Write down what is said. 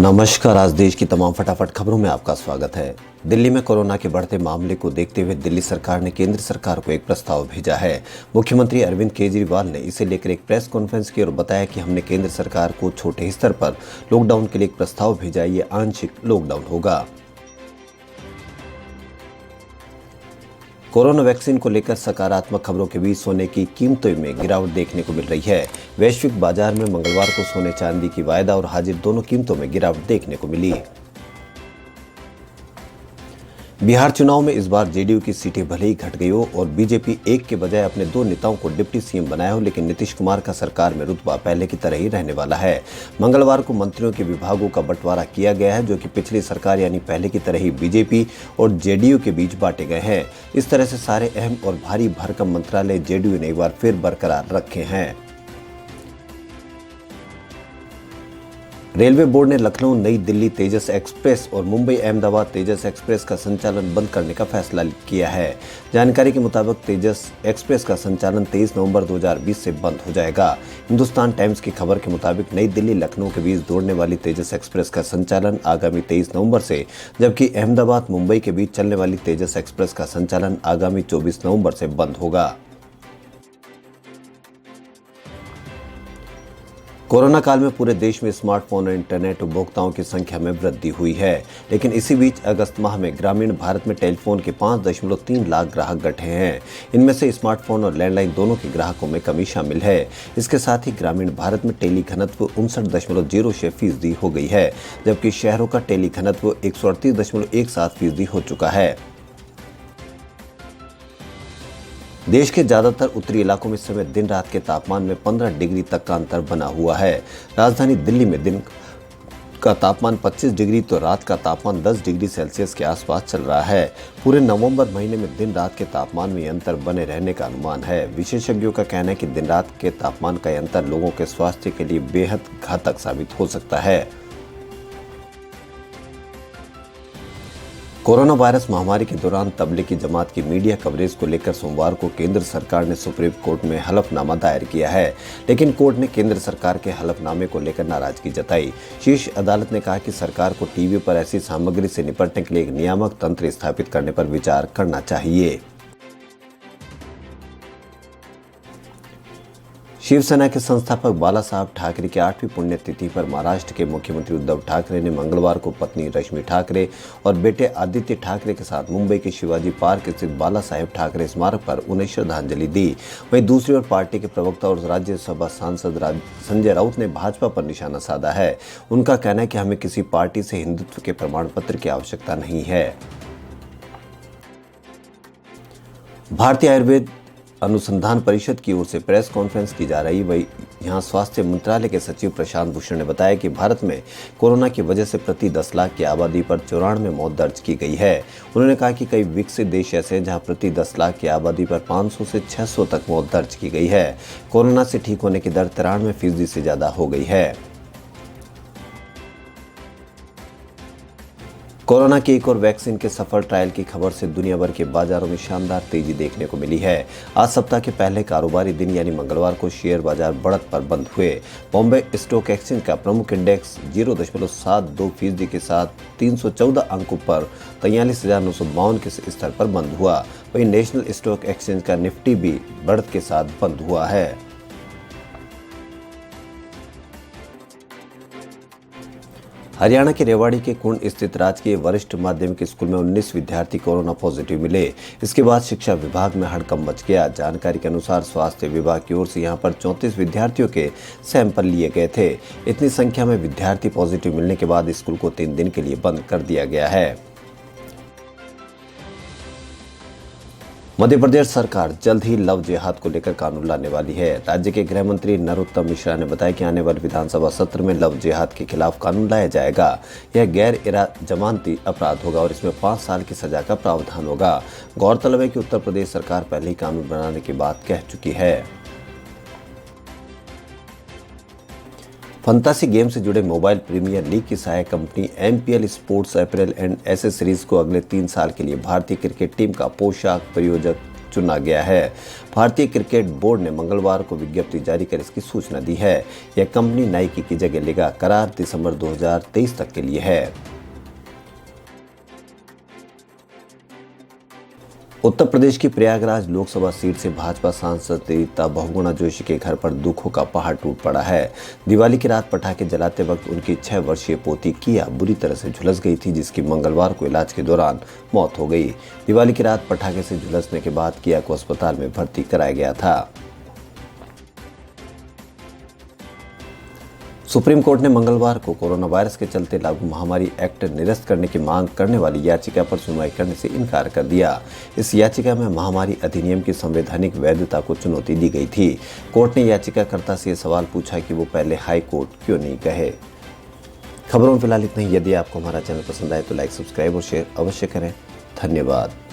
नमस्कार। आज देश की तमाम फटाफट खबरों में आपका स्वागत है। दिल्ली में कोरोना के बढ़ते मामले को देखते हुए दिल्ली सरकार ने केंद्र सरकार को एक प्रस्ताव भेजा है। मुख्यमंत्री अरविंद केजरीवाल ने इसे लेकर एक प्रेस कॉन्फ्रेंस की और बताया कि हमने केंद्र सरकार को छोटे स्तर पर लॉकडाउन के लिए एक प्रस्ताव भेजा है। ये आंशिक लॉकडाउन होगा। कोरोना वैक्सीन को लेकर सकारात्मक खबरों के बीच सोने की कीमतों में गिरावट देखने को मिल रही है। वैश्विक बाजार में मंगलवार को सोने चांदी की वायदा और हाजिर दोनों कीमतों में गिरावट देखने को मिली। बिहार चुनाव में इस बार जेडीयू की सीटें भले ही घट गई हो और बीजेपी एक के बजाय अपने दो नेताओं को डिप्टी सीएम बनाया हो, लेकिन नीतीश कुमार का सरकार में रुतबा पहले की तरह ही रहने वाला है। मंगलवार को मंत्रियों के विभागों का बंटवारा किया गया है, जो कि पिछली सरकार यानी पहले की तरह ही बीजेपी और जेडीयू के बीच बांटे गए हैं। इस तरह से सारे अहम और भारी भरकम मंत्रालय जेडीयू ने एक बार फिर बरकरार रखे हैं। रेलवे बोर्ड ने लखनऊ नई दिल्ली तेजस एक्सप्रेस और मुंबई अहमदाबाद तेजस एक्सप्रेस का संचालन बंद करने का फैसला किया है। जानकारी के मुताबिक तेजस एक्सप्रेस का संचालन 23 नवंबर 2020 से बंद हो जाएगा। हिंदुस्तान टाइम्स की खबर के मुताबिक नई दिल्ली लखनऊ के बीच दौड़ने वाली तेजस एक्सप्रेस का संचालन आगामी 23 नवंबर से, जबकि अहमदाबाद मुंबई के बीच चलने वाली तेजस एक्सप्रेस का संचालन आगामी 24 नवंबर से बंद होगा। कोरोना काल में पूरे देश में स्मार्टफोन और इंटरनेट उपभोक्ताओं की संख्या में वृद्धि हुई है, लेकिन इसी बीच अगस्त माह में ग्रामीण भारत में टेलीफोन के 5.3 लाख ग्राहक घटे हैं। इनमें से स्मार्टफोन और लैंडलाइन दोनों के ग्राहकों में कमी शामिल है। इसके साथ ही ग्रामीण भारत में टेली घनत्व 59.06% हो गई है, जबकि शहरों का टेली घनत्व 138.17% हो चुका है। देश के ज्यादातर उत्तरी इलाकों में इस समय दिन रात के तापमान में 15 डिग्री तक का अंतर बना हुआ है। राजधानी दिल्ली में दिन का तापमान 25 डिग्री तो रात का तापमान 10 डिग्री सेल्सियस के आसपास चल रहा है। पूरे नवंबर महीने में दिन रात के तापमान में अंतर बने रहने का अनुमान है। विशेषज्ञों का कहना है कि दिन रात के तापमान का अंतर लोगों के स्वास्थ्य के लिए बेहद घातक साबित हो सकता है। कोरोना वायरस महामारी के दौरान तबलीगी जमात की मीडिया कवरेज को लेकर सोमवार को केंद्र सरकार ने सुप्रीम कोर्ट में हलफनामा दायर किया है, लेकिन कोर्ट ने केंद्र सरकार के हलफनामे को लेकर नाराजगी जताई। शीर्ष अदालत ने कहा कि सरकार को टीवी पर ऐसी सामग्री से निपटने के लिए एक नियामक तंत्र स्थापित करने पर विचार करना चाहिए। शिवसेना के संस्थापक बाला साहब ठाकरे की 8वीं पुण्यतिथि पर महाराष्ट्र के मुख्यमंत्री उद्धव ठाकरे ने मंगलवार को पत्नी रश्मि ठाकरे और बेटे आदित्य ठाकरे के साथ मुंबई के शिवाजी पार्क स्थित बाला साहेब ठाकरे स्मारक पर उन्हें श्रद्धांजलि दी। वहीं दूसरी ओर पार्टी के प्रवक्ता और राज्यसभा सांसद संजय राउत ने भाजपा पर निशाना साधा है। उनका कहना है कि हमें किसी पार्टी से हिंदुत्व के प्रमाण पत्र की आवश्यकता नहीं है। भारतीय आयुर्वेद अनुसंधान परिषद की ओर से प्रेस कॉन्फ्रेंस की जा रही। वही यहां स्वास्थ्य मंत्रालय के सचिव प्रशांत भूषण ने बताया कि भारत में कोरोना की वजह से प्रति 10 लाख की आबादी पर 94 मौत दर्ज की गई है। उन्होंने कहा कि कई विकसित देश ऐसे हैं जहां प्रति 10 लाख की आबादी पर 500 से 600 तक मौत दर्ज की गई है। कोरोना से ठीक होने की दर 93% से ज्यादा हो गई है। कोरोना की एक और वैक्सीन के सफल ट्रायल की खबर से दुनिया भर के बाजारों में शानदार तेजी देखने को मिली है। आज सप्ताह के पहले कारोबारी दिन यानी मंगलवार को शेयर बाजार बढ़त पर बंद हुए। बॉम्बे स्टॉक एक्सचेंज का प्रमुख इंडेक्स 0.72% के साथ 314 अंकों पर 43,952 के स्तर पर बंद हुआ। वहीं नेशनल स्टॉक एक्सचेंज का निफ्टी भी बढ़त के साथ बंद हुआ है। हरियाणा के रेवाड़ी के कुंड स्थित राजकीय वरिष्ठ माध्यमिक स्कूल में 19 विद्यार्थी कोरोना पॉजिटिव मिले। इसके बाद शिक्षा विभाग में हड़कंप मच गया। जानकारी के अनुसार स्वास्थ्य विभाग की ओर से यहां पर 34 विद्यार्थियों के सैंपल लिए गए थे। इतनी संख्या में विद्यार्थी पॉजिटिव मिलने के बाद स्कूल को 3 दिन के लिए बंद कर दिया गया है। मध्य प्रदेश सरकार जल्द ही लव जिहाद को लेकर कानून लाने वाली है। राज्य के गृह मंत्री नरोत्तम मिश्रा ने बताया कि आने वाले विधानसभा सत्र में लव जिहाद के खिलाफ कानून लाया जाएगा। यह गैर जमानती अपराध होगा और इसमें 5 साल की सजा का प्रावधान होगा। गौरतलब है कि उत्तर प्रदेश सरकार पहले ही कानून बनाने की बात कह चुकी है। फंतासी गेम से जुड़े मोबाइल प्रीमियर लीग की सहायक company MPL sports apparel and accessories को अगले 3 साल के लिए भारतीय क्रिकेट टीम का पोशाक प्रायोजक चुना गया है। भारतीय क्रिकेट बोर्ड ने मंगलवार को विज्ञप्ति जारी कर इसकी सूचना दी है। यह कंपनी नाइकी की जगह लेगा करार दिसंबर 2023 तक के लिए है। उत्तर प्रदेश की प्रयागराज लोकसभा सीट से भाजपा सांसद रीता बहुगुणा जोशी के घर पर दुखों का पहाड़ टूट पड़ा है। दिवाली की रात पटाखे जलाते वक्त उनकी 6 वर्षीय पोती किया बुरी तरह से झुलस गई थी, जिसकी मंगलवार को इलाज के दौरान मौत हो गई। दिवाली की रात पटाखे से झुलसने के बाद किया को अस्पताल में भर्ती कराया गया था। सुप्रीम कोर्ट ने मंगलवार को कोरोना वायरस के चलते लागू महामारी एक्ट निरस्त करने की मांग करने वाली याचिका पर सुनवाई करने से इनकार कर दिया। इस याचिका में महामारी अधिनियम की संवैधानिक वैधता को चुनौती दी गई थी। कोर्ट ने याचिकाकर्ता से यह सवाल पूछा कि वो पहले हाई कोर्ट क्यों नहीं गए। खबरों में फिलहाल इतना ही। यदि आपको हमारा चैनल पसंद आए तो लाइक, सब्सक्राइब और शेयर अवश्य करें। धन्यवाद।